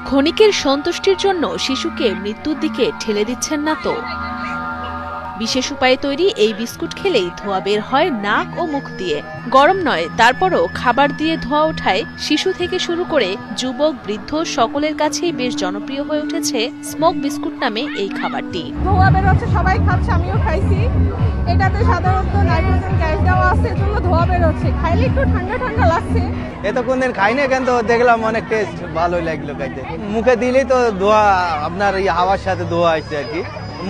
ক্ষণিকের সন্তুষ্টির জন্য শিশুকে মৃত্যুর দিকে ঠেলে দিচ্ছেন না তো? বিশেষ উপায়ে তৈরি এই বিস্কুট খেলেই ধোঁয়া বের হয় নাক ও মুখ দিয়ে। গরম নয়, তারপরও খাবার দিয়ে ধোঁয়া ওঠায় শিশু থেকে শুরু করে যুবক বৃদ্ধ সকলের কাছেই বেশ জনপ্রিয় হয়ে উঠেছে স্মোক বিস্কুট নামে এই খাবারটি। ধোঁয়া বের হচ্ছে, সবাই খাচ্ছে, আমিও খাইছি। এটাতে সাধারণত নাইট্রোজেন গ্যাস দেওয়া আছে, এজন্য ধোঁয়া বের হচ্ছে। খাইলে একটু ঠান্ডা ঠান্ডা লাগছে। এত কোনদিন খাইনি, কিন্তু দেখলাম অনেক টেস্ট ভালোই লাগলো খাইতে। মুখে দিলেই তো ধোঁয়া, আপনার এই হাওয়ার সাথে ধোঁয়া আসছে আর কি,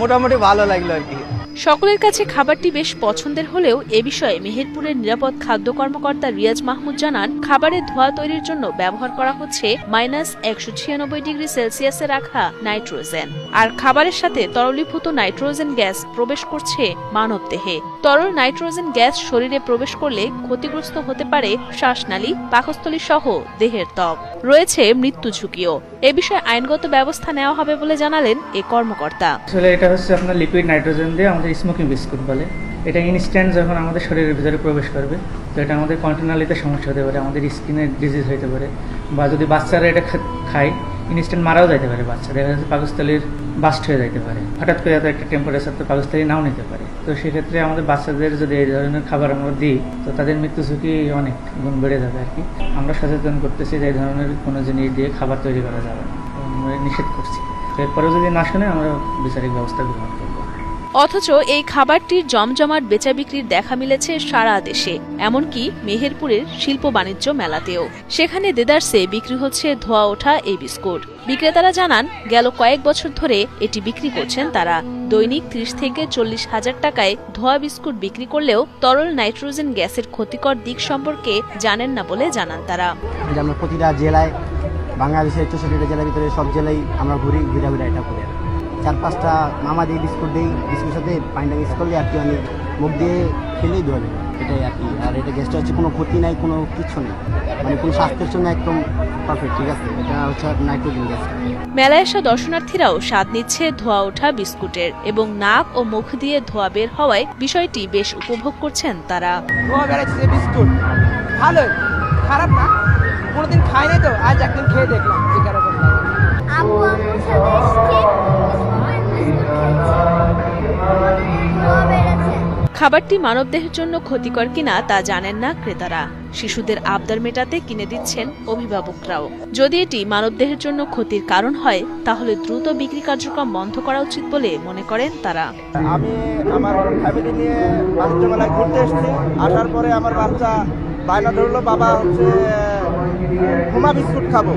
মোটামুটি ভালো লাগলো আর কি। সকলের কাছে খাবারটি বেশ পছন্দের হলেও এ বিষয়ে মেহেরপুরের নিরাপদ খাদ্য কর্মকর্তা রিয়াজ মাহমুদ জানান, খাবারের ধোঁয়া তৈরির জন্য ব্যবহার করা হচ্ছে -196°C রাখা নাইট্রোজেন। আর খাবারের সাথে তরলীভূত নাইট্রোজেন গ্যাস প্রবেশ করছে মানবদেহে। তরল নাইট্রোজেন গ্যাস শরীরে প্রবেশ করলে ক্ষতিগ্রস্ত হতে পারে শ্বাসনালী, পাকস্থলী সহ দেহের ত্বক। রয়েছে মৃত্যু ঝুঁকিও। এ বিষয়ে আইনগত ব্যবস্থা নেওয়া হবে বলে জানালেন এ কর্মকর্তা। আসলে এটা হচ্ছে আপনার লিকুইড নাইট্রোজেন দিয়ে আমাদের স্মোকিং বিস্কুট বলে। এটা ইনস্ট্যান্ট যখন আমাদের শরীরের ভিতরে প্রবেশ করবে, তো এটা আমাদের কন্টিনালিতে সমস্যা হতে পারে, আমাদের স্কিনের ডিজিজ হতে পারে, বা যদি বাচ্চারা এটা খায় ইনস্ট্যান্ট মারাও যেতে পারে। বাচ্চা দেখা যাচ্ছে পাকস্থলীর বাস্ট হয়ে যেতে পারে, হঠাৎ করে এত একটা টেম্পারেচার তো পাকস্থলী নাও নিতে পারে। তো সেক্ষেত্রে আমাদের বাচ্চাদের যদি এই ধরনের খাবার আমরা দিই, তো তাদের মৃত্যু ঝুঁকি অনেক গুণ বেড়ে যাবে আর কি। আমরা সচেতন করতেছি যে এই ধরনের কোনো জিনিস দিয়ে খাবার তৈরি করা যাবে না, আমরা নিষেধ করছি। এরপরেও যদি না শুনে আমরা বিচারিক ব্যবস্থা গ্রহণ করবো। অথচ এই খাবারটির জমজমাট বেচা বিক্রির দেখা মিলেছে সারা দেশে, এমনকি মেহেরপুরের শিল্প বাণিজ্য মেলাতেও। সেখানে দেদারসে বিক্রি হচ্ছে ধোঁয়া ওঠা এই বিস্কুট। বিক্রেতারা জানান, গেল কয়েক বছর ধরে এটি বিক্রি করছেন তারা। দৈনিক 30 থেকে 40 হাজার টাকায় ধোঁয়া বিস্কুট বিক্রি করলেও তরল নাইট্রোজেন গ্যাসের ক্ষতিকর দিক সম্পর্কে জানেন না বলে জানান তারা। আমরা প্রতিটা জেলায়, বাংলাদেশের 64টা জেলার ভিতরে সব জেলায় আমরা ঘুরে এটা করে 4-5টা মামা দিয়ে বিস্কুট দিই, বিস্কুটের সাথে পানিটা মিক্স করলে আর কি আমি মুখ দিয়ে খেলেই ধোয়া যাবে, এটাই আর কি। আর এটা গ্যাসটা হচ্ছে কোনো ক্ষতি নাই, কোনো কিছু নেই, মানে কোনো স্বাস্থ্যের জন্য একদম পারফেক্ট, ঠিক আছে। এটা হচ্ছে নাইট্রোজেন গ্যাস। মেলায় আসা দর্শনার্থীরাও স্বাদ নিচ্ছে ধোঁয়া ওঠা বিস্কুটের, এবং নাক ও মুখ দিয়ে ধোঁয়া বের হওয়ায় বিষয়টি বেশ উপভোগ করছেন তারা। ধোঁয়া বেরোচ্ছে বিস্কুট, ভালো, খারাপ না। কোনোদিন খাই নাই তো, আজ একদিন খেয়ে দেখলাম যে কেরকম লাগে। খাবারটি মানবদেহের জন্য ক্ষতিকর কিনা তা জানেন না ক্রেতারা। শিশুদের আবদার মেটাতে কিনে দিচ্ছেন অভিভাবকরাও। যদি এটি মানবদেহের জন্য ক্ষতির কারণ হয়, তাহলে দ্রুত বিক্রি কার্যক্রম বন্ধ করা উচিত বলে মনে করেন তারা। আমি আমার ফ্যামিলি নিয়ে বাণিজ্য মেলায় ঘুরতে এসেছি। আসার পরে আমার বাচ্চা বায়না ধরলো, বাবা হচ্ছে ঘুমা বিস্কুট খাবো।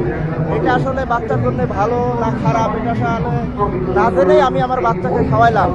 এটা আসলে বাচ্চার জন্য ভালো না খারাপ, এটা আসলে না জেনেই আমি আমার বাচ্চাকে খাওয়াইলাম।